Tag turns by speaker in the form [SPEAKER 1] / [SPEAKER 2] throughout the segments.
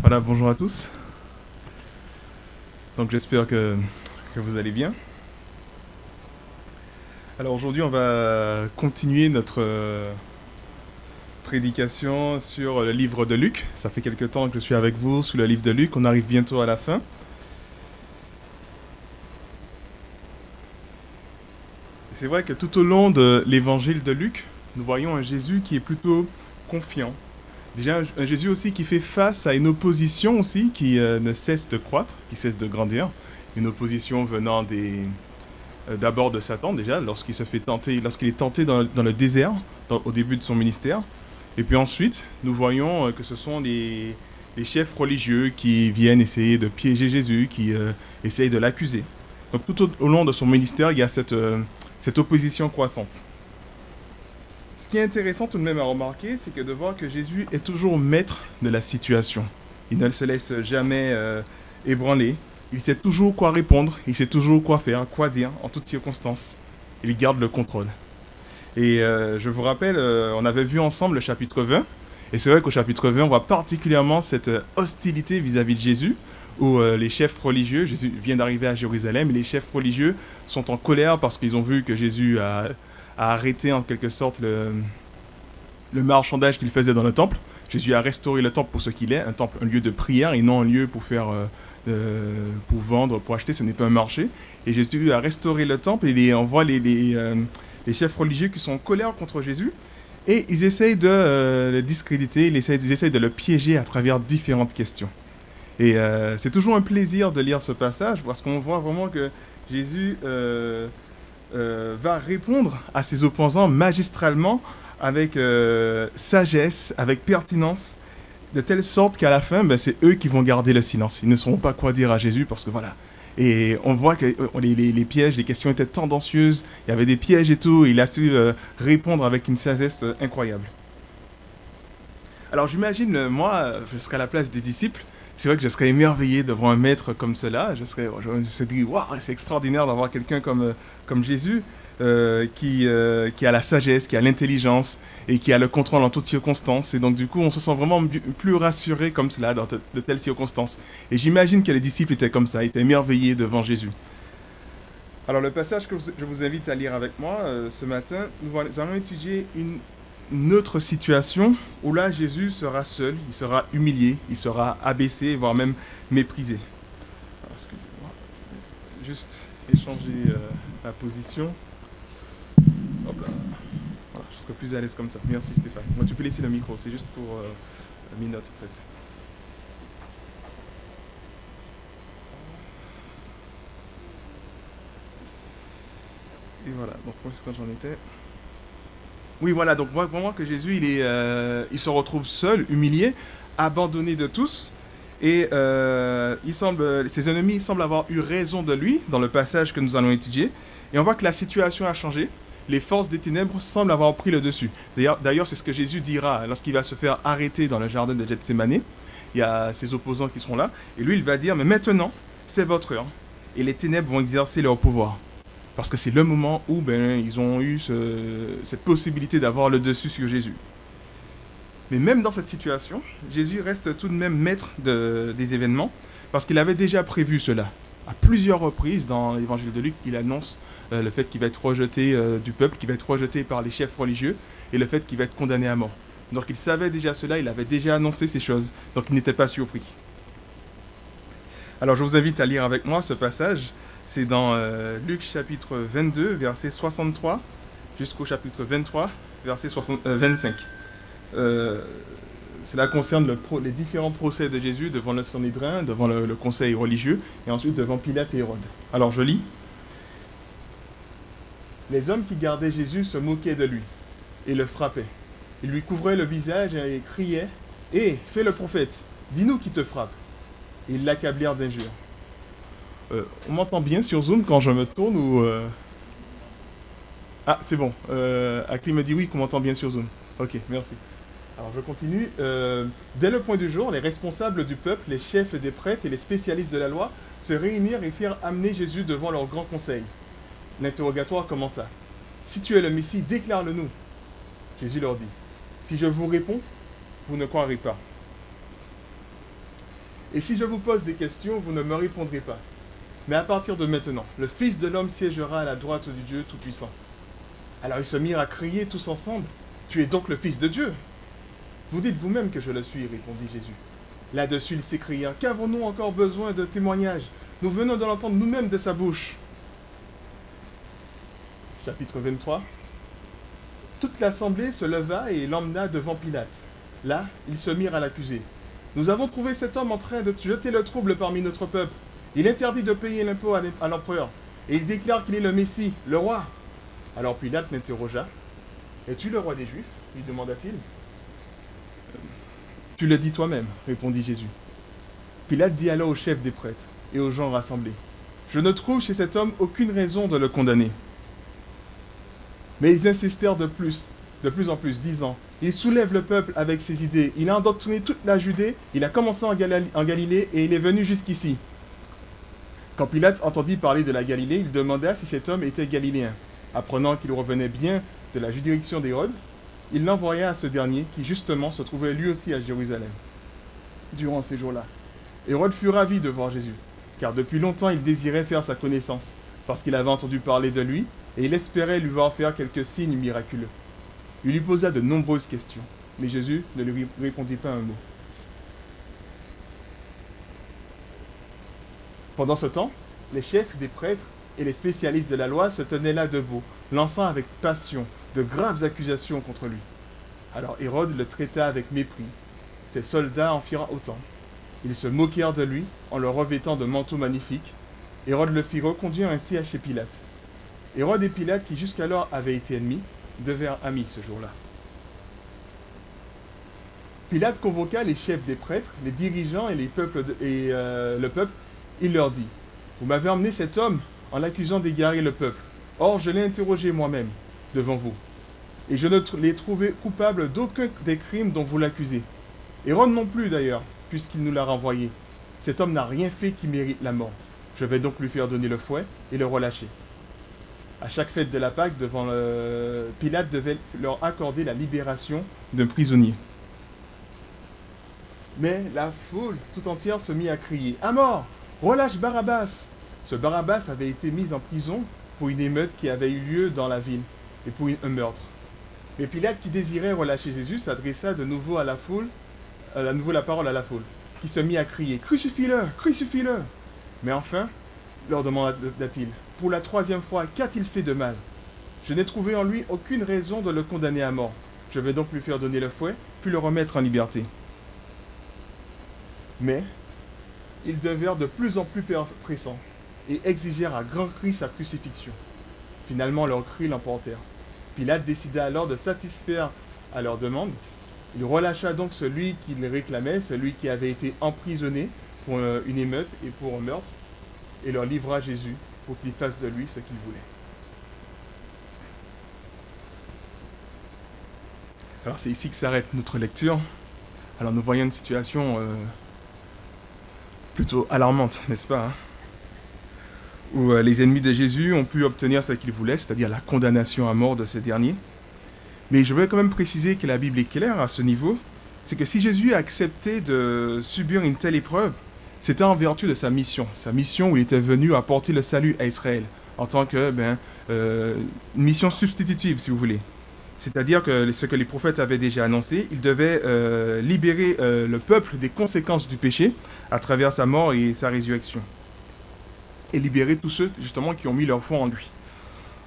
[SPEAKER 1] Voilà, bonjour à tous. Donc j'espère que vous allez bien. Alors aujourd'hui, on va continuer notre prédication sur le livre de Luc. Ça fait quelque temps que je suis avec vous sous le livre de Luc. On arrive bientôt à la fin. C'est vrai que tout au long de l'évangile de Luc, nous voyons un Jésus qui est plutôt confiant. Déjà, un Jésus aussi qui fait face à une opposition aussi qui ne cesse de croître, qui cesse de grandir. Une opposition venant d'abord de Satan déjà, lorsqu'il est tenté dans le désert, au début de son ministère. Et puis ensuite, nous voyons que ce sont les chefs religieux qui viennent essayer de piéger Jésus, qui essayent de l'accuser. Donc tout au long de son ministère, il y a cette opposition croissante. Ce qui est intéressant tout de même à remarquer, c'est que de voir que Jésus est toujours maître de la situation. Il ne se laisse jamais ébranler. Il sait toujours quoi répondre, il sait toujours quoi faire, quoi dire en toutes circonstances. Il garde le contrôle. Et je vous rappelle, on avait vu ensemble le chapitre 20. Et c'est vrai qu'au chapitre 20, on voit particulièrement cette hostilité vis-à-vis de Jésus, où les chefs religieux, Jésus vient d'arriver à Jérusalem, et les chefs religieux sont en colère parce qu'ils ont vu que Jésus a arrêté en quelque sorte le marchandage qu'il faisait dans le temple. Jésus a restauré le temple pour ce qu'il est, un temple, un lieu de prière et non un lieu pour vendre, pour acheter, ce n'est pas un marché. Et Jésus a restauré le temple et on voit les chefs religieux qui sont en colère contre Jésus et ils essayent de le discréditer, ils essayent de le piéger à travers différentes questions. Et c'est toujours un plaisir de lire ce passage parce qu'on voit vraiment que Jésus va répondre à ses opposants magistralement avec sagesse, avec pertinence, de telle sorte qu'à la fin, ben, c'est eux qui vont garder le silence. Ils ne sauront pas quoi dire à Jésus parce que voilà. Et on voit que les pièges, les questions étaient tendancieuses, il y avait des pièges et tout, et il a su répondre avec une sagesse incroyable. Alors j'imagine, moi, je serais à la place des disciples, c'est vrai que je serais émerveillé devant un maître comme cela, je me serais dit, waouh, c'est extraordinaire d'avoir quelqu'un comme Jésus, qui a la sagesse, qui a l'intelligence et qui a le contrôle en toutes circonstances. Et donc, du coup, on se sent vraiment plus rassuré comme cela dans de telles circonstances. Et j'imagine que les disciples étaient comme ça, étaient émerveillés devant Jésus. Alors, le passage que je vous invite à lire avec moi ce matin, nous allons étudier une autre situation où là, Jésus sera seul, il sera humilié, il sera abaissé, voire même méprisé. Alors, excusez-moi, juste échanger la position. Hop là. Voilà, je serai plus à l'aise comme ça. Merci Stéphane. Moi, tu peux laisser le micro, c'est juste pour mes notes en fait. Et voilà, donc moi, c'est quand j'en étais. Oui, voilà, donc moi, vraiment que Jésus, il se retrouve seul, humilié, abandonné de tous. Et ses ennemis semblent avoir eu raison de lui dans le passage que nous allons étudier. Et on voit que la situation a changé. Les forces des ténèbres semblent avoir pris le dessus. D'ailleurs, c'est ce que Jésus dira lorsqu'il va se faire arrêter dans le jardin de Gethsémani. Il y a ses opposants qui seront là. Et lui, il va dire, mais maintenant, c'est votre heure. Et les ténèbres vont exercer leur pouvoir. Parce que c'est le moment où ils ont eu cette possibilité d'avoir le dessus sur Jésus. Mais même dans cette situation, Jésus reste tout de même maître des événements, parce qu'il avait déjà prévu cela. À plusieurs reprises dans l'évangile de Luc, il annonce le fait qu'il va être rejeté du peuple, qu'il va être rejeté par les chefs religieux, et le fait qu'il va être condamné à mort. Donc il savait déjà cela, il avait déjà annoncé ces choses, donc il n'était pas surpris. Alors je vous invite à lire avec moi ce passage. C'est dans Luc chapitre 22, verset 63, jusqu'au chapitre 23, verset 25. Cela concerne les différents procès de Jésus devant le Sanhédrin, devant le conseil religieux, et ensuite devant Pilate et Hérode. Alors je lis. Les hommes qui gardaient Jésus se moquaient de lui et le frappaient. Ils lui couvraient le visage et criaient « Hé, fais le prophète, dis-nous qui te frappe !» Et ils l'accablèrent d'injures. On m'entend bien sur Zoom quand je me tourne ou... Ah, c'est bon. Akli me dit oui qu'on m'entend bien sur Zoom. Ok, merci. Alors je continue. Dès le point du jour, les responsables du peuple, les chefs des prêtres et les spécialistes de la loi se réunirent et firent amener Jésus devant leur grand conseil. L'interrogatoire commença. Si tu es le Messie, déclare-le-nous. Jésus leur dit. Si je vous réponds, vous ne croirez pas. Et si je vous pose des questions, vous ne me répondrez pas. Mais à partir de maintenant, le Fils de l'homme siégera à la droite du Dieu Tout-Puissant. » Alors ils se mirent à crier tous ensemble, « Tu es donc le Fils de Dieu ?» ?»« Vous dites vous-même que je le suis, répondit Jésus. Là-dessus, il s'écria, « Qu'avons-nous encore besoin de témoignages? Nous venons de l'entendre nous-mêmes de sa bouche. » Chapitre 23. Toute l'assemblée se leva et l'emmena devant Pilate. Là, ils se mirent à l'accuser. « Nous avons trouvé cet homme en train de jeter le trouble parmi notre peuple. Il interdit de payer l'impôt à l'empereur, et il déclare qu'il est le Messie, le roi. » Alors Pilate l'interrogea. « Es-tu le roi des Juifs ?» lui demanda-t-il. « Tu le dis toi-même, répondit Jésus. » Pilate dit alors au chef des prêtres et aux gens rassemblés, « Je ne trouve chez cet homme aucune raison de le condamner. » Mais ils insistèrent de plus en plus, disant, « Il soulève le peuple avec ses idées, il a endoctriné toute la Judée, il a commencé en Galilée et il est venu jusqu'ici. » Quand Pilate entendit parler de la Galilée, il demanda si cet homme était galiléen. Apprenant qu'il revenait bien de la juridiction d'Hérode, il l'envoya à ce dernier, qui justement se trouvait lui aussi à Jérusalem. Durant ces jours-là, Hérode fut ravi de voir Jésus, car depuis longtemps il désirait faire sa connaissance, parce qu'il avait entendu parler de lui, et il espérait lui voir faire quelques signes miraculeux. Il lui posa de nombreuses questions, mais Jésus ne lui répondit pas un mot. Pendant ce temps, les chefs des prêtres et les spécialistes de la loi se tenaient là debout, lançant avec passion de graves accusations contre lui. Alors Hérode le traita avec mépris. Ses soldats en firent autant. Ils se moquèrent de lui en le revêtant de manteaux magnifiques. Hérode le fit reconduire ainsi à chez Pilate. Hérode et Pilate, qui jusqu'alors avaient été ennemis, devinrent amis ce jour-là. Pilate convoqua les chefs des prêtres, les dirigeants et le peuple. Il leur dit, « Vous m'avez emmené cet homme en l'accusant d'égarer le peuple. Or, je l'ai interrogé moi-même devant vous. Et je ne l'ai trouvé coupable d'aucun des crimes dont vous l'accusez. Hérode non plus d'ailleurs, puisqu'il nous l'a renvoyé. Cet homme n'a rien fait qui mérite la mort. Je vais donc lui faire donner le fouet et le relâcher. » À chaque fête de la Pâque, Pilate devait leur accorder la libération d'un prisonnier. Mais la foule tout entière se mit à crier, « À mort! Relâche Barabbas !» Ce Barabbas avait été mis en prison pour une émeute qui avait eu lieu dans la ville et pour un meurtre. Mais Pilate, qui désirait relâcher Jésus, s'adressa de nouveau à la foule, la parole à la foule, qui se mit à crier, « Crucifie-le! Crucifie-le » Mais enfin, leur demanda-t-il, « Pour la troisième fois, qu'a-t-il fait de mal? Je n'ai trouvé en lui aucune raison de le condamner à mort. Je vais donc lui faire donner le fouet, puis le remettre en liberté. » Mais ils devinrent de plus en plus pressants et exigèrent à grands cris sa crucifixion. Finalement, leurs cris l'emportèrent. Pilate décida alors de satisfaire à leur demande. Il relâcha donc celui qu'il réclamait, celui qui avait été emprisonné pour une émeute et pour un meurtre, et leur livra Jésus pour qu'il fasse de lui ce qu'il voulait. Alors c'est ici que s'arrête notre lecture. Alors nous voyons une situation plutôt alarmante, n'est-ce pas, hein, où les ennemis de Jésus ont pu obtenir ce qu'ils voulaient, c'est-à-dire la condamnation à mort de ce dernier. Mais je voudrais quand même préciser que la Bible est claire à ce niveau, c'est que si Jésus a accepté de subir une telle épreuve, c'était en vertu de sa mission où il était venu apporter le salut à Israël, en tant que une mission substitutive, si vous voulez. C'est-à-dire que ce que les prophètes avaient déjà annoncé, il devait libérer le peuple des conséquences du péché à travers sa mort et sa résurrection. Et libérer tous ceux, justement, qui ont mis leur foi en lui.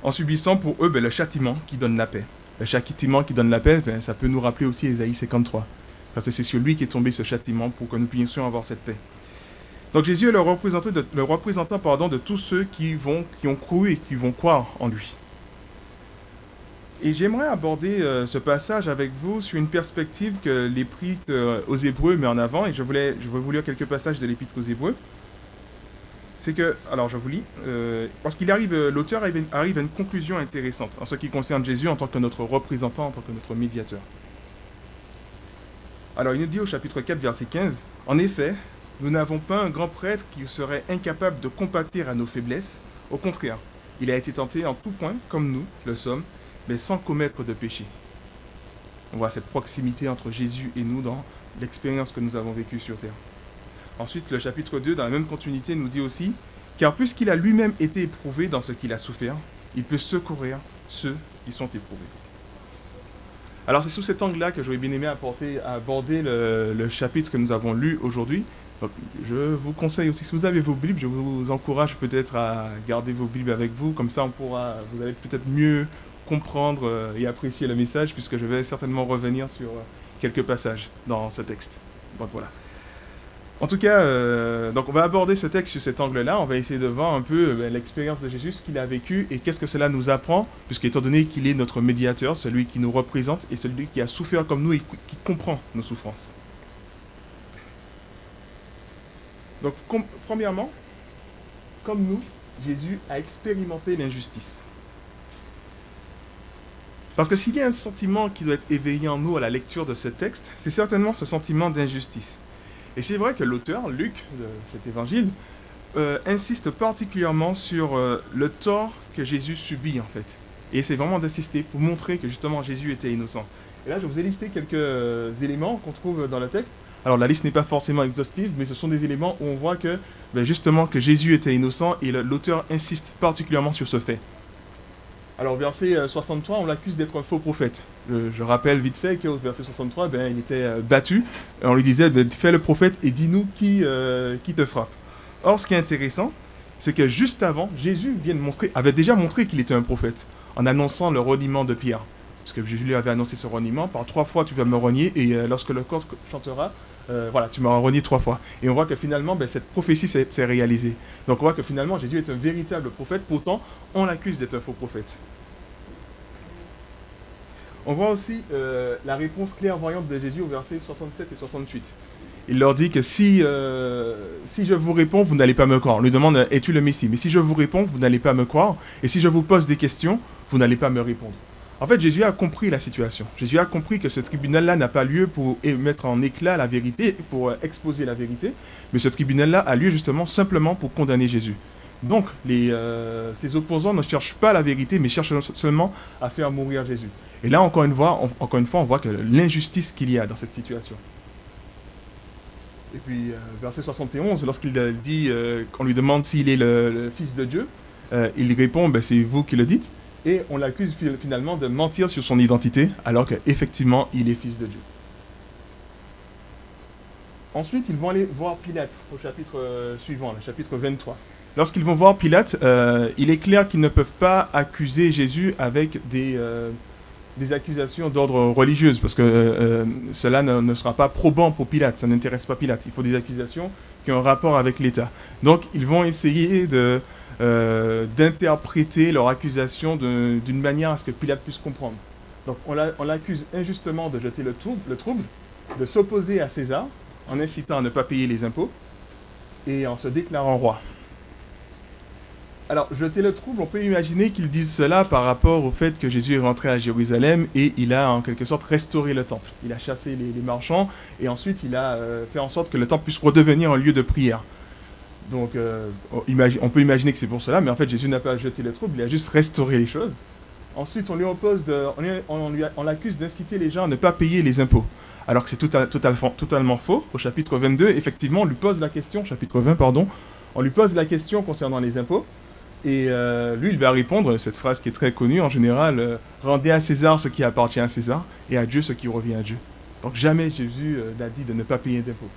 [SPEAKER 1] En subissant pour eux le châtiment qui donne la paix. Le châtiment qui donne la paix, ça peut nous rappeler aussi Ésaïe 53. Parce que c'est sur lui qui est tombé ce châtiment pour que nous puissions avoir cette paix. Donc Jésus est le représentant de tous ceux qui ont cru et qui vont croire en lui. Et j'aimerais aborder ce passage avec vous sur une perspective que l'Épître aux Hébreux met en avant, et je vais vous lire quelques passages de l'Épître aux Hébreux. C'est que, alors je vous lis, parce qu'il l'auteur arrive à une conclusion intéressante en ce qui concerne Jésus en tant que notre représentant, en tant que notre médiateur. Alors il nous dit au chapitre 4, verset 15, « En effet, nous n'avons pas un grand prêtre qui serait incapable de compatir à nos faiblesses. Au contraire, il a été tenté en tout point, comme nous le sommes, mais sans commettre de péché. » On voit cette proximité entre Jésus et nous dans l'expérience que nous avons vécue sur terre. Ensuite, le chapitre 2, dans la même continuité, nous dit aussi, car puisqu'il a lui-même été éprouvé dans ce qu'il a souffert, il peut secourir ceux qui sont éprouvés. Alors c'est sous cet angle-là que j'aurais bien aimé aborder le chapitre que nous avons lu aujourd'hui. Donc, je vous conseille aussi, si vous avez vos Bibles, je vous encourage peut-être à garder vos Bibles avec vous, comme ça vous allez peut-être mieux comprendre et apprécier le message, puisque je vais certainement revenir sur quelques passages dans ce texte. Donc voilà. En tout cas, donc on va aborder ce texte sur cet angle-là. On va essayer de voir un peu l'expérience de Jésus, ce qu'il a vécu et qu'est-ce que cela nous apprend, puisqu'étant donné qu'il est notre médiateur, celui qui nous représente et celui qui a souffert comme nous et qui comprend nos souffrances. Donc, premièrement, comme nous, Jésus a expérimenté l'injustice. Parce que s'il y a un sentiment qui doit être éveillé en nous à la lecture de ce texte, c'est certainement ce sentiment d'injustice. Et c'est vrai que l'auteur, Luc, de cet évangile, insiste particulièrement sur le tort que Jésus subit, en fait. Et c'est vraiment d'insister pour montrer que, justement, Jésus était innocent. Et là, je vous ai listé quelques éléments qu'on trouve dans le texte. Alors, la liste n'est pas forcément exhaustive, mais ce sont des éléments où on voit que, justement, que Jésus était innocent, et l'auteur insiste particulièrement sur ce fait. Alors, verset 63, on l'accuse d'être un faux prophète. Je rappelle vite fait qu'au verset 63, il était battu. On lui disait, fais le prophète et dis-nous qui te frappe. Or, ce qui est intéressant, c'est que juste avant, Jésus avait déjà montré qu'il était un prophète, en annonçant le reniement de Pierre. Parce que Jésus lui avait annoncé ce reniement, par 3 fois tu vas me renier, et lorsque le corps chantera, tu m'auras renié 3 fois. Et on voit que finalement, cette prophétie s'est réalisée. Donc on voit que finalement, Jésus est un véritable prophète, pourtant, on l'accuse d'être un faux prophète. On voit aussi la réponse clairvoyante de Jésus au verset 67 et 68. Il leur dit que si je vous réponds, vous n'allez pas me croire. On lui demande, es-tu le Messie? Mais si je vous réponds, vous n'allez pas me croire. Et si je vous pose des questions, vous n'allez pas me répondre. En fait, Jésus a compris la situation. Jésus a compris que ce tribunal-là n'a pas lieu pour mettre en éclat la vérité, pour exposer la vérité, mais ce tribunal-là a lieu justement simplement pour condamner Jésus. Donc, ses opposants ne cherchent pas la vérité, mais cherchent seulement à faire mourir Jésus. Et là, encore une fois, on voit que l'injustice qu'il y a dans cette situation. Et puis, verset 71, lorsqu'il dit, qu'on lui demande s'il est le Fils de Dieu, il répond, c'est vous qui le dites. Et on l'accuse finalement de mentir sur son identité, alors qu'effectivement, il est Fils de Dieu. Ensuite, ils vont aller voir Pilate au chapitre suivant, le chapitre 23. Lorsqu'ils vont voir Pilate, il est clair qu'ils ne peuvent pas accuser Jésus avec des accusations d'ordre religieuse, parce que cela ne sera pas probant pour Pilate, ça n'intéresse pas Pilate. Il faut des accusations qui ont un rapport avec l'État. Donc, ils vont essayer d'interpréter leur accusation d'une manière à ce que Pilate puisse comprendre. Donc on l'accuse injustement de jeter le trouble, de s'opposer à César, en incitant à ne pas payer les impôts, et en se déclarant roi. Alors, jeter le trouble, on peut imaginer qu'ils disent cela par rapport au fait que Jésus est rentré à Jérusalem et il a en quelque sorte restauré le temple. Il a chassé les marchands et ensuite il a fait en sorte que le temple puisse redevenir un lieu de prière. Donc, on peut imaginer que c'est pour cela, mais en fait, Jésus n'a pas jeté le trouble, il a juste restauré les choses. Ensuite, on l'accuse d'inciter les gens à ne pas payer les impôts, alors que c'est totalement faux. Au chapitre 22, effectivement, on lui pose la question, chapitre 20, pardon, on lui pose la question concernant les impôts, et lui, il va répondre, cette phrase qui est très connue en général, rendez à César ce qui appartient à César, et à Dieu ce qui revient à Dieu. Donc, jamais Jésus n'a dit de ne pas payer d'impôts.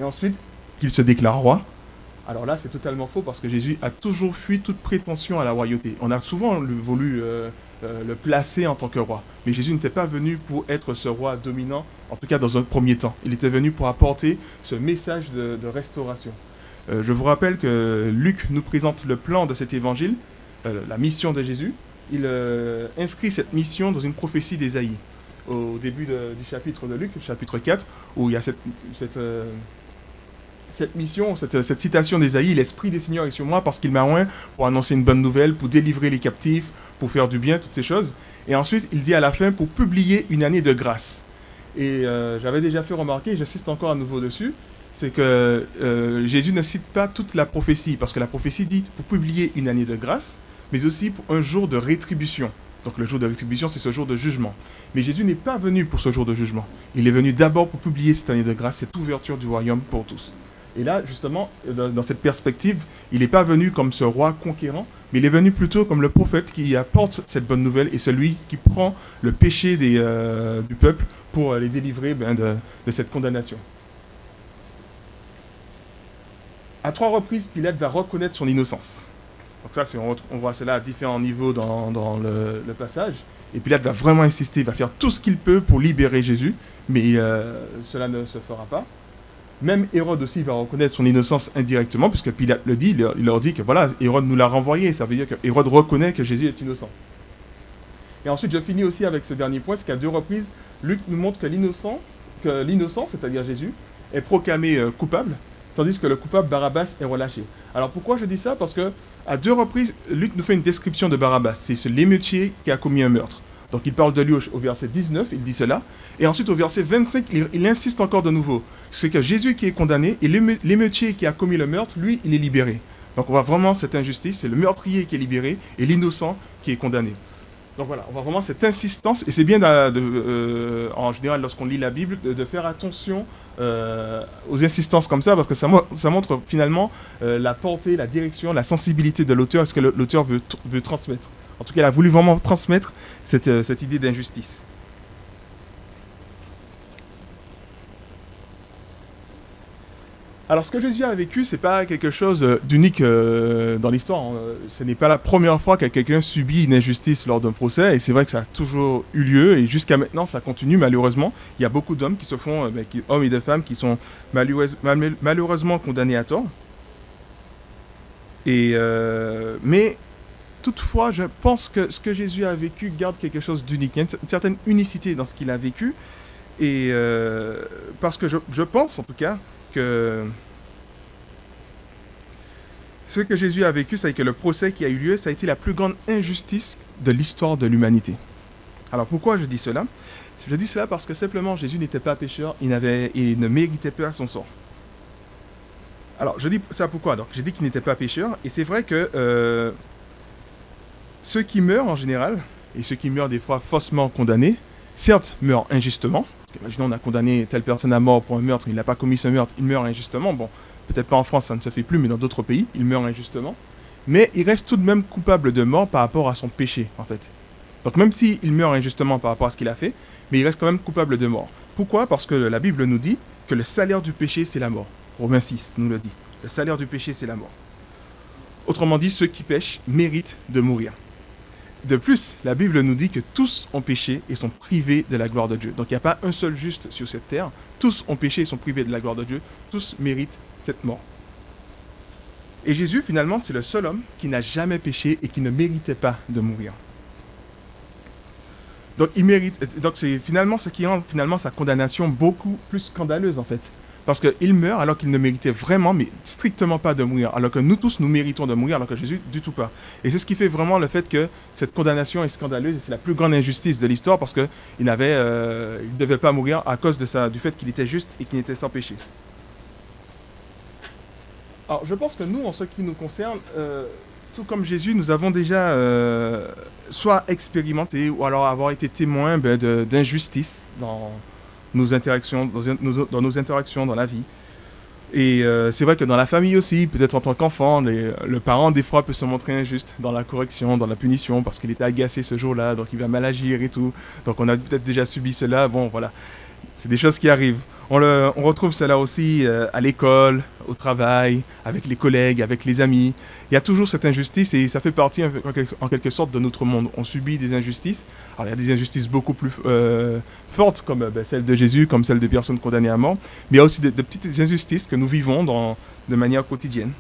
[SPEAKER 1] Et ensuite, qu'il se déclare roi. Alors là, c'est totalement faux parce que Jésus a toujours fui toute prétention à la royauté. On a souvent voulu le placer en tant que roi. Mais Jésus n'était pas venu pour être ce roi dominant, en tout cas dans un premier temps. Il était venu pour apporter ce message de restauration. Je vous rappelle que Luc nous présente le plan de cet évangile, la mission de Jésus. Il inscrit cette mission dans une prophétie d'Ésaïe. Au début du chapitre de Luc, chapitre 4, où il y a cette mission, cette citation d'Ésaïe, l'Esprit des Seigneurs est sur moi parce qu'il m'a oint pour annoncer une bonne nouvelle, pour délivrer les captifs, pour faire du bien, toutes ces choses. Et ensuite, il dit à la fin, pour publier une année de grâce. Et j'avais déjà fait remarquer, j'insiste encore à nouveau dessus, c'est que Jésus ne cite pas toute la prophétie, parce que la prophétie dit pour publier une année de grâce, mais aussi pour un jour de rétribution. Donc le jour de rétribution, c'est ce jour de jugement. Mais Jésus n'est pas venu pour ce jour de jugement. Il est venu d'abord pour publier cette année de grâce, cette ouverture du royaume pour tous. Et là, justement, dans cette perspective, il n'est pas venu comme ce roi conquérant, mais il est venu plutôt comme le prophète qui apporte cette bonne nouvelle et celui qui prend le péché du peuple pour les délivrer de cette condamnation. À 3 reprises, Pilate va reconnaître son innocence. Donc ça, on voit cela à différents niveaux dans le passage. Et Pilate va vraiment insister, il va faire tout ce qu'il peut pour libérer Jésus, mais cela ne se fera pas. Même Hérode aussi va reconnaître son innocence indirectement, puisque Pilate le dit, il leur dit que voilà, Hérode nous l'a renvoyé, ça veut dire que Hérode reconnaît que Jésus est innocent. Et ensuite, je finis aussi avec ce dernier point, c'est qu'à 2 reprises, Luc nous montre que l'innocent, c'est-à-dire Jésus, est proclamé coupable, tandis que le coupable Barabbas est relâché. Alors pourquoi je dis ça? Parce que à 2 reprises, Luc nous fait une description de Barabbas. C'est l'émeutier qui a commis un meurtre. Donc il parle de lui au verset 19, il dit cela. Et ensuite au verset 25, il insiste encore de nouveau. C'est que Jésus qui est condamné et l'émeutier qui a commis le meurtre, lui, il est libéré. Donc on voit vraiment cette injustice, c'est le meurtrier qui est libéré et l'innocent qui est condamné. Donc voilà, on voit vraiment cette insistance, et c'est bien en général lorsqu'on lit la Bible de faire attention aux insistances comme ça, parce que ça montre finalement la portée, la direction, la sensibilité de l'auteur, ce que l'auteur veut transmettre. En tout cas, il a voulu vraiment transmettre cette idée d'injustice. Alors, ce que Jésus a vécu, c'est pas quelque chose d'unique dans l'histoire. Hein. Ce n'est pas la première fois que quelqu'un subit une injustice lors d'un procès, et c'est vrai que ça a toujours eu lieu, et jusqu'à maintenant, ça continue malheureusement. Il y a beaucoup d'hommes qui se font, hommes et de femmes, qui sont malheureusement condamnés à tort. Mais toutefois, je pense que ce que Jésus a vécu garde quelque chose d'unique. Il y a une certaine unicité dans ce qu'il a vécu, et parce que je pense en tout cas que ce que Jésus a vécu, c'est que le procès qui a eu lieu, ça a été la plus grande injustice de l'histoire de l'humanité. Alors pourquoi je dis cela? Je dis cela parce que simplement Jésus n'était pas pécheur, il ne méritait pas son sort. Alors je dis ça pourquoi? Donc j'ai dit qu'il n'était pas pécheur, et c'est vrai que ceux qui meurent en général, et ceux qui meurent des fois faussement condamnés, certes meurent injustement. Imaginons on a condamné telle personne à mort pour un meurtre, il n'a pas commis ce meurtre, il meurt injustement. Bon, peut-être pas en France, ça ne se fait plus, mais dans d'autres pays, il meurt injustement. Mais il reste tout de même coupable de mort par rapport à son péché, en fait. Donc même s'il meurt injustement par rapport à ce qu'il a fait, mais il reste quand même coupable de mort. Pourquoi? Parce que la Bible nous dit que le salaire du péché, c'est la mort. Romains 6 nous le dit. Le salaire du péché, c'est la mort. Autrement dit, ceux qui pêchent méritent de mourir. De plus, la Bible nous dit que tous ont péché et sont privés de la gloire de Dieu. Donc il n'y a pas un seul juste sur cette terre. Tous ont péché et sont privés de la gloire de Dieu. Tous méritent cette mort. Et Jésus, finalement, c'est le seul homme qui n'a jamais péché et qui ne méritait pas de mourir. Donc c'est finalement ce qui rend finalement sa condamnation beaucoup plus scandaleuse en fait. Parce qu'il meurt alors qu'il ne méritait vraiment, mais strictement pas de mourir. Alors que nous tous, nous méritons de mourir, alors que Jésus, du tout pas. Et c'est ce qui fait vraiment le fait que cette condamnation est scandaleuse, et c'est la plus grande injustice de l'histoire, parce qu'il ne devait pas mourir à cause du fait qu'il était juste et qu'il était sans péché. Alors je pense que nous, en ce qui nous concerne, tout comme Jésus, nous avons déjà soit expérimenté, ou alors avoir été témoins d'injustice dans nos interactions, dans nos interactions dans la vie. Et c'est vrai que dans la famille aussi, peut-être en tant qu'enfant, le parent des fois peut se montrer injuste dans la correction, dans la punition, parce qu'il était agacé ce jour-là, donc il va mal agir et tout. Donc on a peut-être déjà subi cela, bon voilà. C'est des choses qui arrivent. On retrouve cela aussi à l'école, au travail, avec les collègues, avec les amis. Il y a toujours cette injustice et ça fait partie en quelque sorte de notre monde. On subit des injustices. Alors il y a des injustices beaucoup plus fortes comme celle de Jésus, comme celle des personnes condamnées à mort. Mais il y a aussi de petites injustices que nous vivons de manière quotidienne.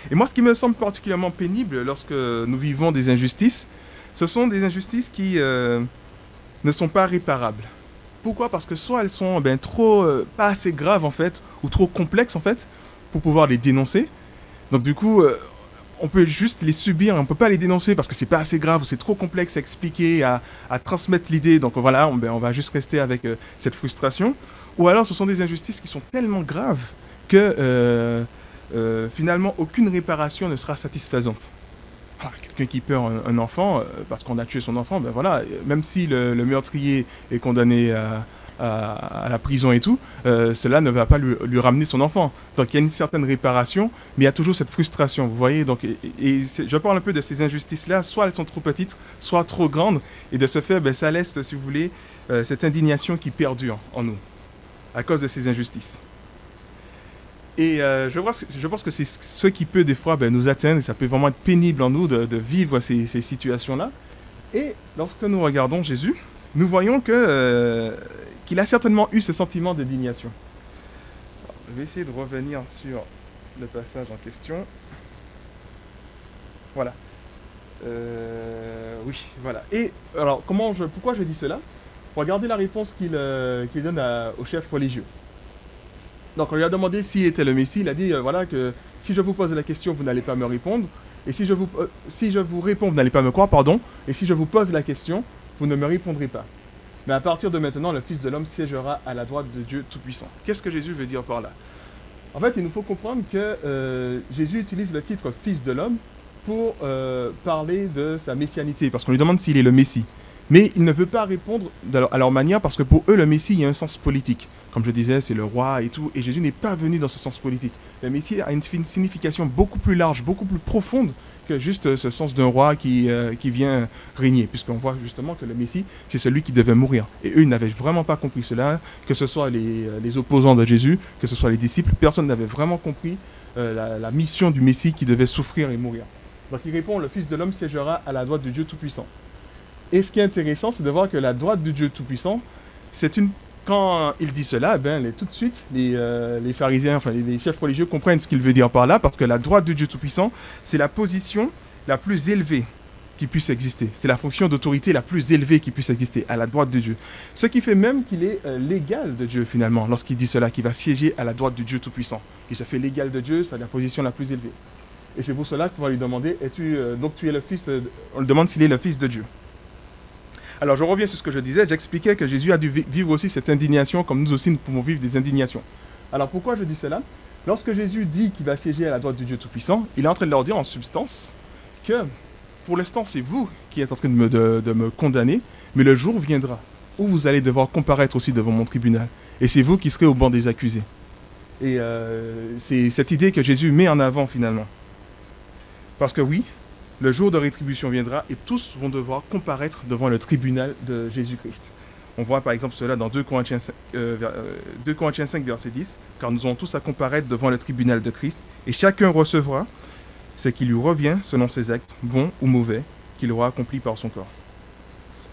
[SPEAKER 1] Et moi, ce qui me semble particulièrement pénible lorsque nous vivons des injustices, ce sont des injustices qui ne sont pas réparables. Pourquoi? Parce que soit elles sont pas assez graves en fait, ou trop complexes en fait, pour pouvoir les dénoncer. Donc du coup, on peut juste les subir, on ne peut pas les dénoncer parce que c'est pas assez grave, ou c'est trop complexe à expliquer, à transmettre l'idée. Donc voilà, on va juste rester avec cette frustration. Ou alors ce sont des injustices qui sont tellement graves que finalement aucune réparation ne sera satisfaisante. Quelqu'un qui perd un enfant parce qu'on a tué son enfant, ben voilà, même si le meurtrier est condamné à la prison et tout, cela ne va pas lui ramener son enfant. Donc il y a une certaine réparation, mais il y a toujours cette frustration, vous voyez. Donc, je parle un peu de ces injustices-là, soit elles sont trop petites, soit trop grandes, et de ce fait, ben, ça laisse, si vous voulez, cette indignation qui perdure en nous, à cause de ces injustices. Et je pense que c'est ce qui peut des fois nous atteindre, et ça peut vraiment être pénible en nous de vivre ces situations-là. Et lorsque nous regardons Jésus, nous voyons qu'il a certainement eu ce sentiment d'indignation. Je vais essayer de revenir sur le passage en question. Voilà. Oui, voilà. Et alors, pourquoi je dis cela? Regardez la réponse qu'il donne au chef religieux. Donc on lui a demandé s'il était le Messie. Il a dit voilà que si je vous pose la question, vous n'allez pas me répondre. Et si je vous réponds, vous n'allez pas me croire, pardon. Et si je vous pose la question, vous ne me répondrez pas. Mais à partir de maintenant, le Fils de l'homme siégera à la droite de Dieu Tout-Puissant. Qu'est-ce que Jésus veut dire par là? En fait, il nous faut comprendre que Jésus utilise le titre Fils de l'homme pour parler de sa messianité, parce qu'on lui demande s'il est le Messie. Mais il ne veut pas répondre à leur manière, parce que pour eux, le Messie, il y a un sens politique. Comme je disais, c'est le roi et tout, et Jésus n'est pas venu dans ce sens politique. Le Messie a une signification beaucoup plus large, beaucoup plus profonde que juste ce sens d'un roi qui vient régner, puisqu'on voit justement que le Messie, c'est celui qui devait mourir. Et eux, ils n'avaient vraiment pas compris cela, que ce soit les opposants de Jésus, que ce soit les disciples, personne n'avait vraiment compris la mission du Messie qui devait souffrir et mourir. Donc il répond, le Fils de l'homme siégera à la droite de Dieu Tout-Puissant. Et ce qui est intéressant, c'est de voir que la droite de Dieu Tout-Puissant, quand il dit cela, tout de suite, les pharisiens, enfin les chefs religieux comprennent ce qu'il veut dire par là, parce que la droite de Dieu Tout-Puissant, c'est la position la plus élevée qui puisse exister. C'est la fonction d'autorité la plus élevée qui puisse exister, à la droite de Dieu. Ce qui fait même qu'il est l'égal de Dieu, finalement, lorsqu'il dit cela, qu'il va siéger à la droite de Dieu Tout-Puissant. Il se fait l'égal de Dieu, c'est la position la plus élevée. Et c'est pour cela qu'on va lui demander, donc tu es le fils, on lui demande s'il est le fils de Dieu. Alors je reviens sur ce que je disais, j'expliquais que Jésus a dû vivre aussi cette indignation, comme nous aussi nous pouvons vivre des indignations. Alors pourquoi je dis cela? Lorsque Jésus dit qu'il va siéger à la droite du Dieu Tout-Puissant, il est en train de leur dire en substance que pour l'instant c'est vous qui êtes en train de me condamner, mais le jour viendra où vous allez devoir comparaître aussi devant mon tribunal. Et c'est vous qui serez au banc des accusés. Et c'est cette idée que Jésus met en avant finalement. Parce que oui, le jour de rétribution viendra et tous vont devoir comparaître devant le tribunal de Jésus-Christ. On voit par exemple cela dans 2 Corinthiens 5, verset 10, car nous aurons tous à comparaître devant le tribunal de Christ, et chacun recevra ce qui lui revient selon ses actes, bons ou mauvais, qu'il aura accompli par son corps.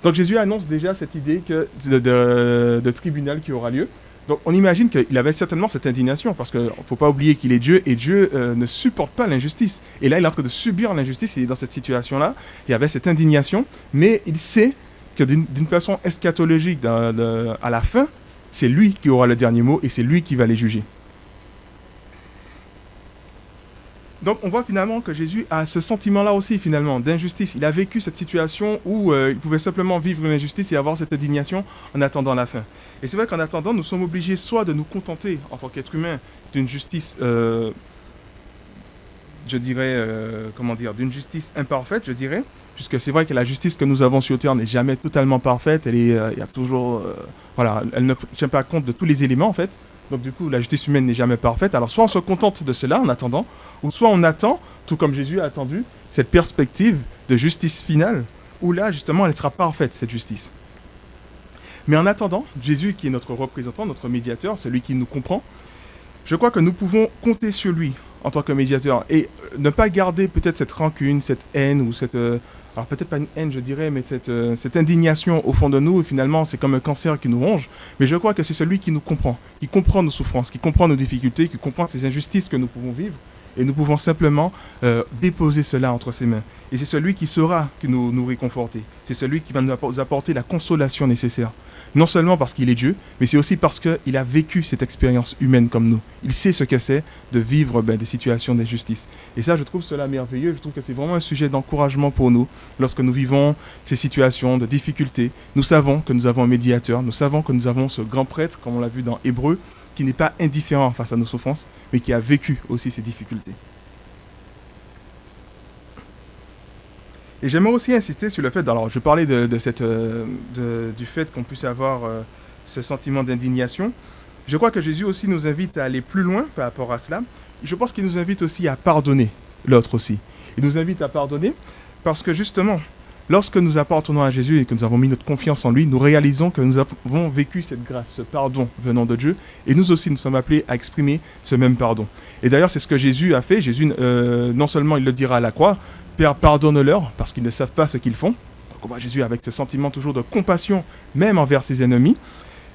[SPEAKER 1] Donc Jésus annonce déjà cette idée de tribunal qui aura lieu. Donc on imagine qu'il avait certainement cette indignation, parce qu'il ne faut pas oublier qu'il est Dieu, et Dieu ne supporte pas l'injustice. Et là, il est en train de subir l'injustice, il est dans cette situation-là, il y avait cette indignation, mais il sait que d'une façon eschatologique, à la fin, c'est lui qui aura le dernier mot, et c'est lui qui va les juger. Donc on voit finalement que Jésus a ce sentiment-là aussi finalement d'injustice. Il a vécu cette situation où il pouvait simplement vivre une injustice et avoir cette indignation en attendant la fin. Et c'est vrai qu'en attendant, nous sommes obligés soit de nous contenter en tant qu'être humain d'une justice, je dirais, d'une justice imparfaite, je dirais, puisque c'est vrai que la justice que nous avons sur Terre n'est jamais totalement parfaite. Il y a toujours, elle ne tient pas compte de tous les éléments en fait. Donc du coup, la justice humaine n'est jamais parfaite. Alors soit on se contente de cela en attendant, ou soit on attend, tout comme Jésus a attendu, cette perspective de justice finale, où là, justement, elle sera parfaite, cette justice. Mais en attendant, Jésus, qui est notre représentant, notre médiateur, celui qui nous comprend, je crois que nous pouvons compter sur lui en tant que médiateur, et ne pas garder peut-être cette rancune, cette haine, ou cette... alors peut-être pas une haine, je dirais, mais cette indignation au fond de nous, et finalement, c'est comme un cancer qui nous ronge. Mais je crois que c'est celui qui nous comprend, qui comprend nos souffrances, qui comprend nos difficultés, qui comprend ces injustices que nous pouvons vivre. Et nous pouvons simplement déposer cela entre ses mains. Et c'est celui qui saura nous réconforter. C'est celui qui va nous apporter la consolation nécessaire. Non seulement parce qu'il est Dieu, mais c'est aussi parce qu'il a vécu cette expérience humaine comme nous. Il sait ce que c'est de vivre des situations d'injustice. Et ça, je trouve cela merveilleux. Je trouve que c'est vraiment un sujet d'encouragement pour nous. Lorsque nous vivons ces situations de difficulté, nous savons que nous avons un médiateur. Nous savons que nous avons ce grand prêtre, comme on l'a vu dans Hébreux, qui n'est pas indifférent face à nos souffrances, mais qui a vécu aussi ces difficultés. Et j'aimerais aussi insister sur le fait, alors je parlais du fait qu'on puisse avoir ce sentiment d'indignation. Je crois que Jésus aussi nous invite à aller plus loin par rapport à cela. Je pense qu'il nous invite aussi à pardonner l'autre aussi. Il nous invite à pardonner parce que justement, lorsque nous appartenons à Jésus et que nous avons mis notre confiance en lui, nous réalisons que nous avons vécu cette grâce, ce pardon venant de Dieu. Et nous aussi, nous sommes appelés à exprimer ce même pardon. Et d'ailleurs, c'est ce que Jésus a fait. Jésus, non seulement il le dira à la croix, « Père, pardonne-leur, parce qu'ils ne savent pas ce qu'ils font ». Donc on voit Jésus avec ce sentiment toujours de compassion, même envers ses ennemis.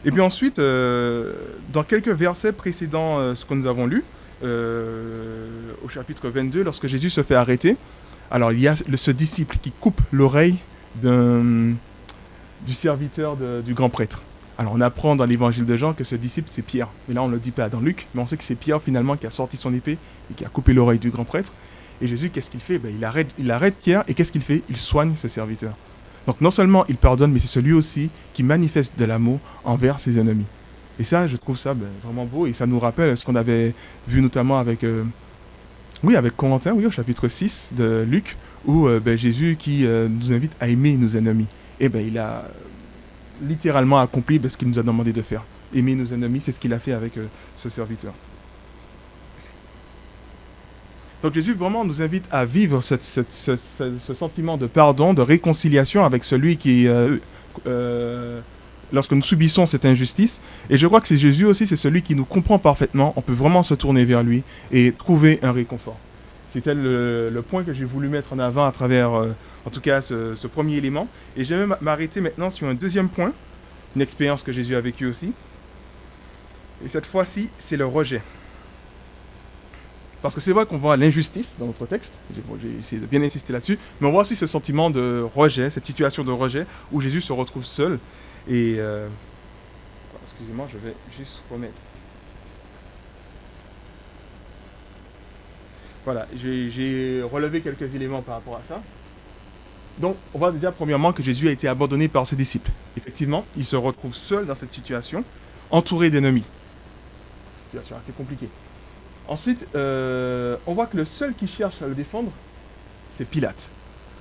[SPEAKER 1] Et puis ensuite, dans quelques versets précédents ce que nous avons lu, au chapitre 22, lorsque Jésus se fait arrêter, alors il y a ce disciple qui coupe l'oreille du serviteur du grand prêtre. Alors on apprend dans l'évangile de Jean que ce disciple c'est Pierre. Mais là on ne le dit pas dans Luc, mais on sait que c'est Pierre finalement qui a sorti son épée et qui a coupé l'oreille du grand prêtre. Et Jésus, qu'est-ce qu'il fait? Il arrête Pierre et qu'est-ce qu'il fait? Il soigne ses serviteurs. Donc non seulement il pardonne, mais c'est celui aussi qui manifeste de l'amour envers ses ennemis. Et ça, je trouve ça vraiment beau et ça nous rappelle ce qu'on avait vu notamment avec Corentin, au chapitre 6 de Luc, où Jésus qui nous invite à aimer nos ennemis. Et il a littéralement accompli ce qu'il nous a demandé de faire. Aimer nos ennemis, c'est ce qu'il a fait avec ce serviteur. Donc Jésus vraiment nous invite à vivre ce sentiment de pardon, de réconciliation avec celui qui, lorsque nous subissons cette injustice. Et je crois que c'est Jésus aussi, c'est celui qui nous comprend parfaitement. On peut vraiment se tourner vers lui et trouver un réconfort. C'était le point que j'ai voulu mettre en avant à travers, en tout cas, ce premier élément. Et je vais m'arrêter maintenant sur un deuxième point, une expérience que Jésus a vécue aussi. Et cette fois-ci, c'est le rejet. Parce que c'est vrai qu'on voit l'injustice dans notre texte, j'ai essayé de bien insister là-dessus, mais on voit aussi ce sentiment de rejet, cette situation de rejet, où Jésus se retrouve seul. Et, excusez-moi, je vais juste remettre. Voilà, j'ai relevé quelques éléments par rapport à ça. Donc, on voit déjà premièrement que Jésus a été abandonné par ses disciples. Effectivement, il se retrouve seul dans cette situation, entouré d'ennemis. Situation assez compliquée. Ensuite, on voit que le seul qui cherche à le défendre, c'est Pilate.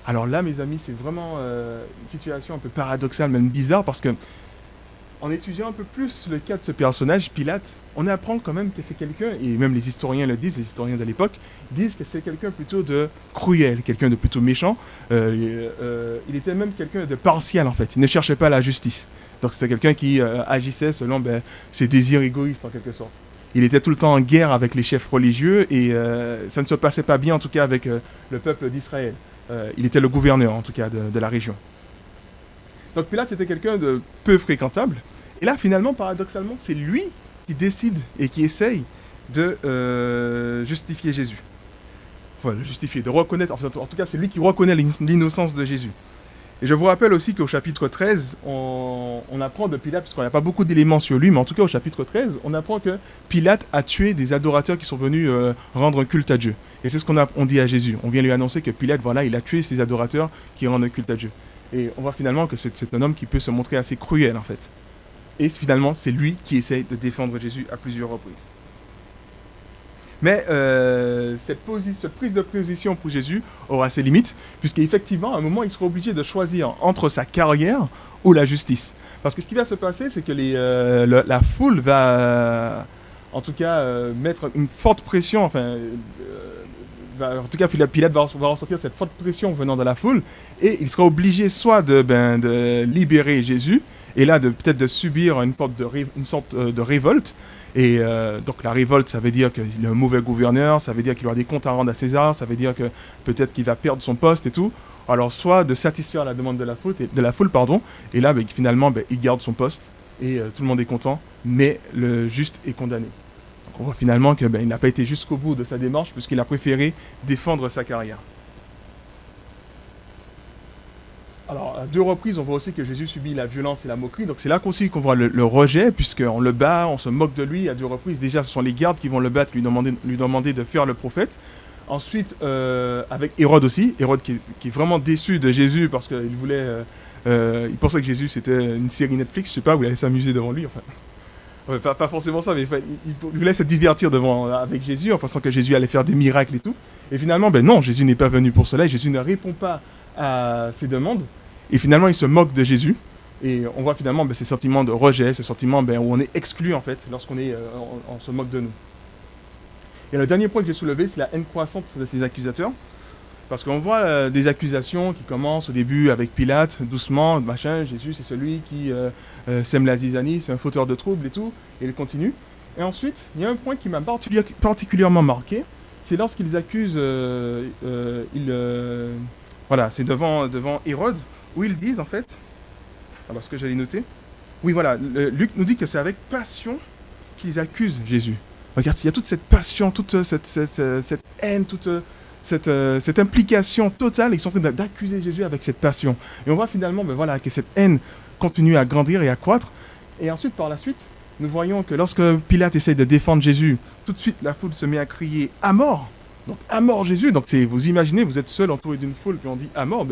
[SPEAKER 1] Alors là, mes amis, c'est vraiment une situation un peu paradoxale, même bizarre, parce que en étudiant un peu plus le cas de ce personnage, Pilate, on apprend quand même que c'est quelqu'un, et même les historiens le disent, les historiens de l'époque, disent que c'est quelqu'un plutôt de cruel, quelqu'un de plutôt méchant. Il était même quelqu'un de partial, en fait. Il ne cherchait pas la justice. Donc c'était quelqu'un qui agissait selon ses désirs égoïstes, en quelque sorte. Il était tout le temps en guerre avec les chefs religieux et ça ne se passait pas bien, en tout cas, avec le peuple d'Israël. Il était le gouverneur, en tout cas, de la région. Donc Pilate, c'était quelqu'un de peu fréquentable. Et là, finalement, paradoxalement, c'est lui qui décide et qui essaye de justifier Jésus. Enfin, de justifier, de reconnaître, en tout cas, c'est lui qui reconnaît l'innocence de Jésus. Et je vous rappelle aussi qu'au chapitre 13, on apprend de Pilate, puisqu'on n'a pas beaucoup d'éléments sur lui, mais en tout cas au chapitre 13, on apprend que Pilate a tué des adorateurs qui sont venus rendre un culte à Dieu. Et c'est ce qu'on dit à Jésus. On vient lui annoncer que Pilate, voilà, il a tué ces adorateurs qui rendent un culte à Dieu. Et on voit finalement que c'est un homme qui peut se montrer assez cruel, en fait. Et finalement, c'est lui qui essaye de défendre Jésus à plusieurs reprises. Mais cette prise de position pour Jésus aura ses limites, puisqu'effectivement, à un moment, il sera obligé de choisir entre sa carrière ou la justice. Parce que ce qui va se passer, c'est que la foule va, en tout cas, mettre une forte pression, en tout cas, Pilate va ressentir cette forte pression venant de la foule, et il sera obligé soit de libérer Jésus, et là, peut-être de subir une sorte de révolte. Et donc la révolte, ça veut dire qu'il est un mauvais gouverneur, ça veut dire qu'il aura des comptes à rendre à César, ça veut dire que peut-être qu'il va perdre son poste et tout. Alors soit de satisfaire la demande de la foule, et là finalement il garde son poste et tout le monde est content, mais le juste est condamné. Donc on voit finalement qu'il n'a pas été jusqu'au bout de sa démarche puisqu'il a préféré défendre sa carrière. Alors, à deux reprises, on voit aussi que Jésus subit la violence et la moquerie. Donc, c'est là aussi qu'on voit le rejet, puisqu'on le bat, on se moque de lui. À deux reprises, déjà, ce sont les gardes qui vont le battre, lui demander de faire le prophète. Ensuite, avec Hérode aussi. Hérode qui est vraiment déçu de Jésus parce qu'il voulait... il pensait que Jésus, c'était une série Netflix, je sais pas, où il allait s'amuser devant lui. Enfin, ouais, pas forcément ça, mais il voulait se divertir avec Jésus, en pensant que Jésus allait faire des miracles et tout. Et finalement, non, Jésus n'est pas venu pour cela. Et Jésus ne répond pas à ses demandes. Et finalement, il se moque de Jésus. Et on voit finalement ce sentiment de rejet, ce sentiment où on est exclu en fait, lorsqu'on on se moque de nous. Et le dernier point que j'ai soulevé, c'est la haine croissante de ces accusateurs. Parce qu'on voit des accusations qui commencent au début avec Pilate, doucement, machin, Jésus c'est celui qui sème la zizanie, c'est un fauteur de troubles et tout, et il continue. Et ensuite, il y a un point qui m'a particulièrement marqué, c'est lorsqu'ils accusent, voilà, c'est devant Hérode, où ils disent en fait, alors ce que j'allais noter, oui voilà, Luc nous dit que c'est avec passion qu'ils accusent Jésus. Regarde, il y a toute cette passion, toute cette haine, toute cette implication totale, ils sont en train d'accuser Jésus avec cette passion. Et on voit finalement voilà, que cette haine continue à grandir et à croître. Et ensuite, par la suite, nous voyons que lorsque Pilate essaye de défendre Jésus, tout de suite la foule se met à crier « à mort !» Donc « à mort Jésus !» Donc vous imaginez, vous êtes seul entouré d'une foule, puis on dit « à mort !»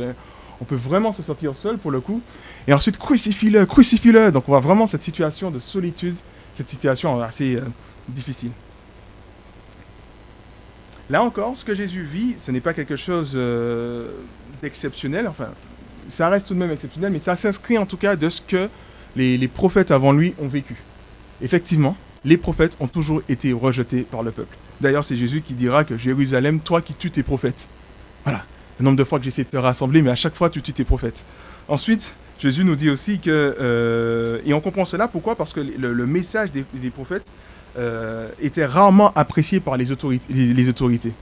[SPEAKER 1] on peut vraiment se sentir seul pour le coup. Et ensuite « crucifie-le, crucifie-le !» Donc on voit vraiment cette situation de solitude, cette situation assez difficile. Là encore, ce que Jésus vit, ce n'est pas quelque chose d'exceptionnel, enfin, ça reste tout de même exceptionnel, mais ça s'inscrit en tout cas de ce que les prophètes avant lui ont vécu. Effectivement, les prophètes ont toujours été rejetés par le peuple. D'ailleurs, c'est Jésus qui dira que Jérusalem, toi qui tues tes prophètes. Voilà, le nombre de fois que j'essaie de te rassembler, mais à chaque fois tu tues tes prophètes. Ensuite, Jésus nous dit aussi que, et on comprend cela, pourquoi ? Parce que le message des prophètes était rarement apprécié par les autorités.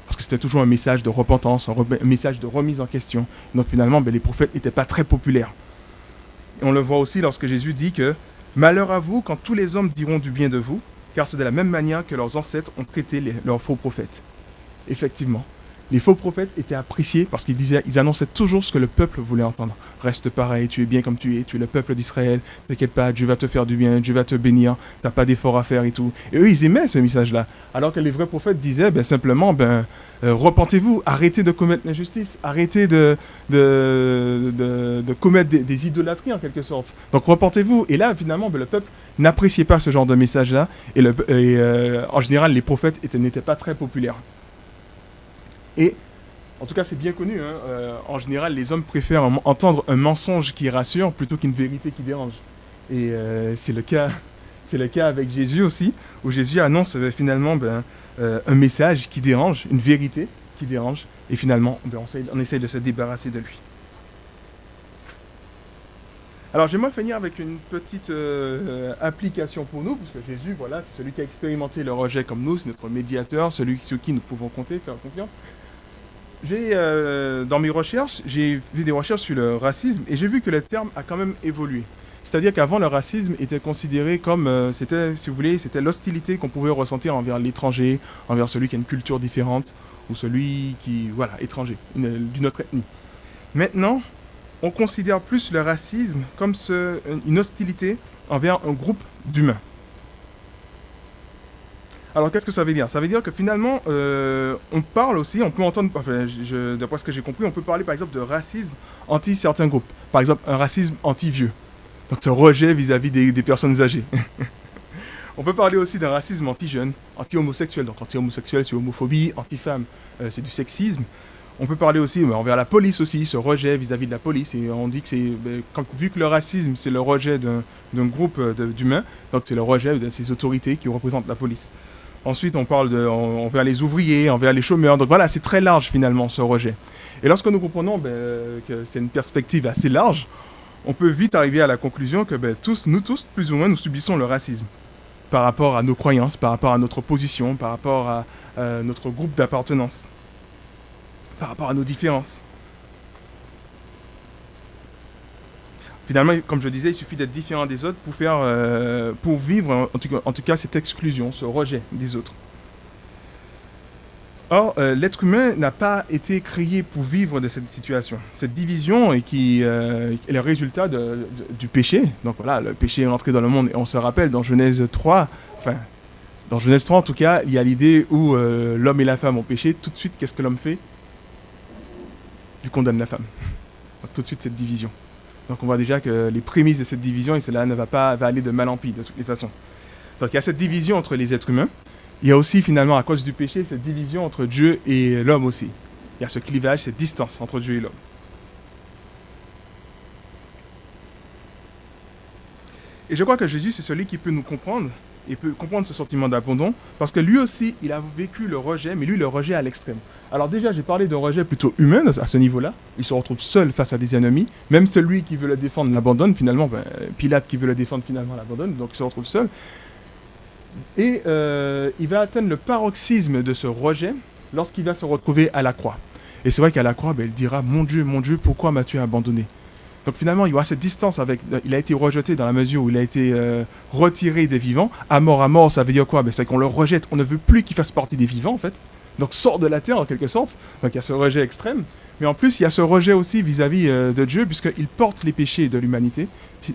[SPEAKER 1] Parce que c'était toujours un message de repentance, un message de remise en question. Donc finalement, les prophètes n'étaient pas très populaires. Et on le voit aussi lorsque Jésus dit que « Malheur à vous quand tous les hommes diront du bien de vous, car c'est de la même manière que leurs ancêtres ont traité leurs faux prophètes. » Effectivement, les faux prophètes étaient appréciés parce qu'ils annonçaient toujours ce que le peuple voulait entendre. Reste pareil, tu es bien comme tu es le peuple d'Israël, t'inquiète pas, Dieu va te faire du bien, Dieu va te bénir, t'as pas d'effort à faire et tout. Et eux, ils aimaient ce message-là. Alors que les vrais prophètes disaient simplement, repentez-vous, arrêtez de commettre l'injustice, arrêtez de commettre des idolâtries en quelque sorte. Donc repentez-vous. Et là, finalement, le peuple n'appréciait pas ce genre de message-là. Et en général, les prophètes n'étaient pas très populaires. Et, en tout cas, c'est bien connu, en général, les hommes préfèrent entendre un mensonge qui rassure plutôt qu'une vérité qui dérange. Et c'est le cas avec Jésus aussi, où Jésus annonce finalement un message qui dérange, une vérité qui dérange, et finalement, on essaye de se débarrasser de lui. Alors, j'aimerais finir avec une petite application pour nous, parce que Jésus, voilà, c'est celui qui a expérimenté le rejet comme nous, c'est notre médiateur, celui sur qui nous pouvons compter, faire confiance. Dans mes recherches, j'ai fait des recherches sur le racisme et j'ai vu que le terme a quand même évolué. C'est-à-dire qu'avant, le racisme était considéré comme, c'était l'hostilité qu'on pouvait ressentir envers l'étranger, envers celui qui a une culture différente ou celui qui, voilà, étranger, d'une autre ethnie. Maintenant, on considère plus le racisme comme une hostilité envers un groupe d'humains. Alors, qu'est-ce que ça veut dire ? Ça veut dire que finalement, on parle aussi, on peut entendre, enfin, d'après ce que j'ai compris, on peut parler par exemple de racisme anti-certains groupes. Par exemple, un racisme anti-vieux. Donc, ce rejet vis-à-vis des personnes âgées. On peut parler aussi d'un racisme anti-jeune, anti-homosexuel. Donc, anti-homosexuel, c'est homophobie, anti-femme, c'est du sexisme. On peut parler aussi envers la police aussi, ce rejet vis-à-vis de la police. Et on dit que vu que le racisme, c'est le rejet d'un groupe d'humains, donc c'est le rejet de ces autorités qui représentent la police. Ensuite, on parle envers les ouvriers, envers les chômeurs. Donc voilà, c'est très large finalement ce rejet. Et lorsque nous comprenons que c'est une perspective assez large, on peut vite arriver à la conclusion que nous tous, plus ou moins, nous subissons le racisme. Par rapport à nos croyances, par rapport à notre position, par rapport à notre groupe d'appartenance, par rapport à nos différences. Finalement, comme je disais, il suffit d'être différent des autres pour vivre, en tout cas, cette exclusion, ce rejet des autres. Or, l'être humain n'a pas été créé pour vivre de cette situation. Cette division est le résultat du péché. Donc voilà, le péché est entré dans le monde. Et on se rappelle dans Genèse 3, dans Genèse 3 en tout cas, il y a l'idée où l'homme et la femme ont péché. Tout de suite, qu'est-ce que l'homme fait ? Il condamne la femme. Donc tout de suite, cette division. Donc on voit déjà que les prémices de cette division, et cela va aller de mal en pis de toutes les façons. Donc il y a cette division entre les êtres humains. Il y a aussi finalement, à cause du péché, cette division entre Dieu et l'homme aussi. Il y a ce clivage, cette distance entre Dieu et l'homme. Et je crois que Jésus, c'est celui qui peut nous comprendre et peut comprendre ce sentiment d'abandon, parce que lui aussi, il a vécu le rejet, mais lui, le rejet à l'extrême. Alors déjà, j'ai parlé de rejet plutôt humain à ce niveau-là. Il se retrouve seul face à des ennemis. Même celui qui veut le défendre l'abandonne finalement. Pilate qui veut le défendre finalement l'abandonne, donc il se retrouve seul. Et il va atteindre le paroxysme de ce rejet lorsqu'il va se retrouver à la croix. Et c'est vrai qu'à la croix, il dira « Mon Dieu, pourquoi m'as-tu abandonné ?» Donc finalement, il y aura cette distance avec... Il a été rejeté dans la mesure où il a été retiré des vivants. À mort, ça veut dire quoi? C'est qu'on le rejette, on ne veut plus qu'il fasse partie des vivants en fait. Donc sort de la terre en quelque sorte. Donc il y a ce rejet extrême. Mais en plus, il y a ce rejet aussi vis-à-vis de Dieu, puisqu'il porte les péchés de l'humanité.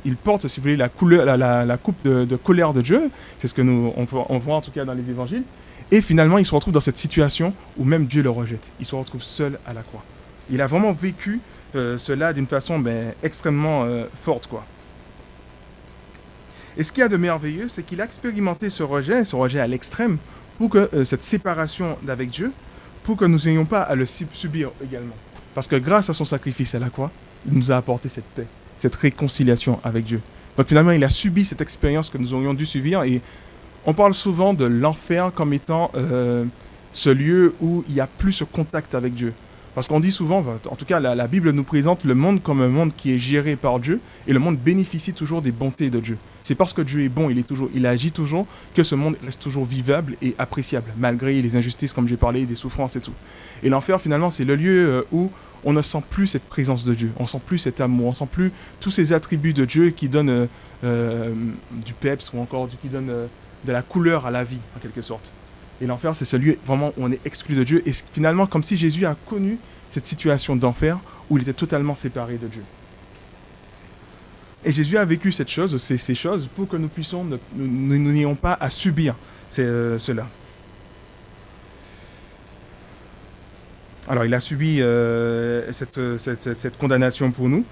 [SPEAKER 1] Il porte, si vous voulez, la coupe de colère de Dieu. C'est ce que on voit en tout cas dans les évangiles. Et finalement, il se retrouve dans cette situation où même Dieu le rejette. Il se retrouve seul à la croix. Il a vraiment vécu cela d'une façon extrêmement forte, quoi. Et ce qu'il y a de merveilleux, c'est qu'il a expérimenté ce rejet à l'extrême, pour que cette séparation d'avec Dieu, pour que nous n'ayons pas à le subir également. Parce que grâce à son sacrifice à la croix, il nous a apporté cette paix, cette réconciliation avec Dieu. Donc finalement, il a subi cette expérience que nous aurions dû subir. Et on parle souvent de l'enfer comme étant ce lieu où il n'y a plus ce contact avec Dieu. Parce qu'on dit souvent, en tout cas la Bible nous présente le monde comme un monde qui est géré par Dieu, et le monde bénéficie toujours des bontés de Dieu. C'est parce que Dieu est bon, il agit toujours, que ce monde reste toujours vivable et appréciable, malgré les injustices, comme j'ai parlé, des souffrances et tout. Et l'enfer, finalement, c'est le lieu où on ne sent plus cette présence de Dieu, on ne sent plus cet amour, on ne sent plus tous ces attributs de Dieu qui donnent du peps, ou encore qui donnent de la couleur à la vie, en quelque sorte. Et l'enfer, c'est ce lieu vraiment où on est exclu de Dieu. Et finalement, comme si Jésus a connu cette situation d'enfer où il était totalement séparé de Dieu. Et Jésus a vécu ces choses pour que nous puissions, nous n'ayons pas à subir cela. Alors, il a subi cette condamnation pour nous.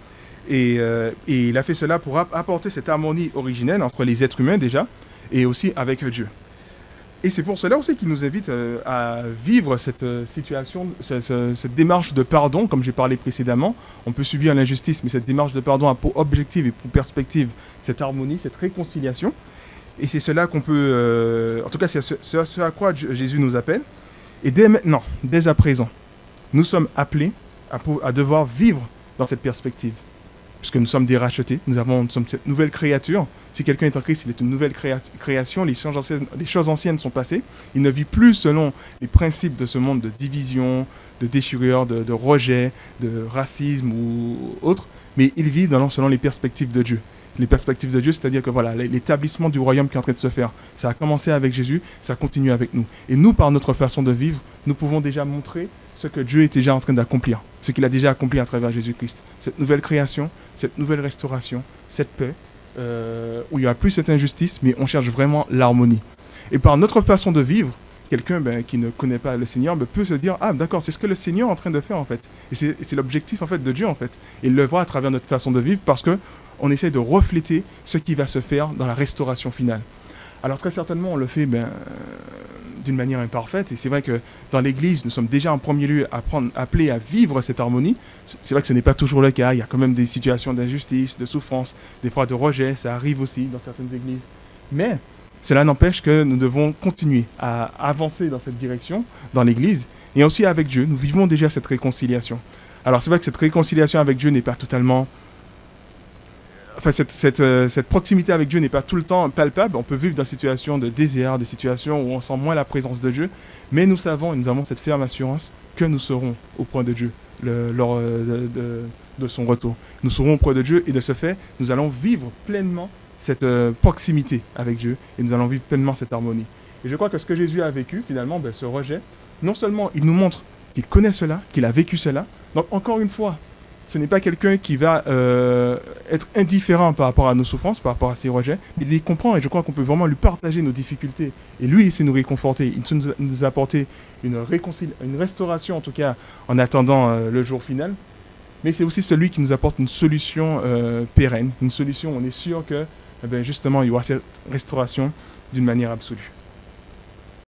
[SPEAKER 1] Et il a fait cela pour apporter cette harmonie originelle entre les êtres humains déjà, et aussi avec Dieu. Et c'est pour cela aussi qu'il nous invite à vivre cette situation, cette démarche de pardon, comme j'ai parlé précédemment. On peut subir l'injustice, mais cette démarche de pardon a pour objectif et pour perspective cette harmonie, cette réconciliation. Et c'est cela qu'on peut... en tout cas, c'est ce à quoi Jésus nous appelle. Et dès maintenant, dès à présent, nous sommes appelés à devoir vivre dans cette perspective. Puisque nous sommes des rachetés, nous sommes cette nouvelle créature. Si quelqu'un est en Christ, il est une nouvelle création. Les choses anciennes sont passées. Il ne vit plus selon les principes de ce monde de division, de déchirure, de rejet, de racisme ou autre, mais il vit selon les perspectives de Dieu. Les perspectives de Dieu, c'est-à-dire que voilà, l'établissement du royaume qui est en train de se faire, ça a commencé avec Jésus, ça continue avec nous. Et nous, par notre façon de vivre, nous pouvons déjà montrer ce que Dieu est déjà en train d'accomplir, ce qu'il a déjà accompli à travers Jésus-Christ. Cette nouvelle création, cette nouvelle restauration, cette paix, où il n'y a plus cette injustice, mais on cherche vraiment l'harmonie. Et par notre façon de vivre, quelqu'un qui ne connaît pas le Seigneur peut se dire « Ah, d'accord, c'est ce que le Seigneur est en train de faire, en fait. » Et c'est l'objectif, en fait, de Dieu, en fait. Et il le voit à travers notre façon de vivre parce qu'on essaie de refléter ce qui va se faire dans la restauration finale. Alors, très certainement, on le fait d'une manière imparfaite. Et c'est vrai que dans l'Église, nous sommes déjà en premier lieu appelés à vivre cette harmonie. C'est vrai que ce n'est pas toujours le cas. Il y a quand même des situations d'injustice, de souffrance, des fois de rejet. Ça arrive aussi dans certaines églises. Mais cela n'empêche que nous devons continuer à avancer dans cette direction, dans l'Église, et aussi avec Dieu. Nous vivons déjà cette réconciliation. Alors c'est vrai que cette réconciliation avec Dieu n'est pas totalement... Enfin, cette proximité avec Dieu n'est pas tout le temps palpable. On peut vivre dans des situations de désert, des situations où on sent moins la présence de Dieu. Mais nous savons et nous avons cette ferme assurance que nous serons auprès de Dieu lors de son retour. Nous serons auprès de Dieu et de ce fait, nous allons vivre pleinement cette proximité avec Dieu et nous allons vivre pleinement cette harmonie. Et je crois que ce que Jésus a vécu, finalement, ce rejet, non seulement il nous montre qu'il connaît cela, qu'il a vécu cela. Donc encore une fois, ce n'est pas quelqu'un qui va être indifférent par rapport à nos souffrances, par rapport à ses rejets. Il les comprend et je crois qu'on peut vraiment lui partager nos difficultés. Et lui, il sait nous réconforter. Il nous a apporté une restauration, en tout cas, en attendant le jour final. Mais c'est aussi celui qui nous apporte une solution pérenne, une solution où on est sûr que, justement, il y aura cette restauration d'une manière absolue.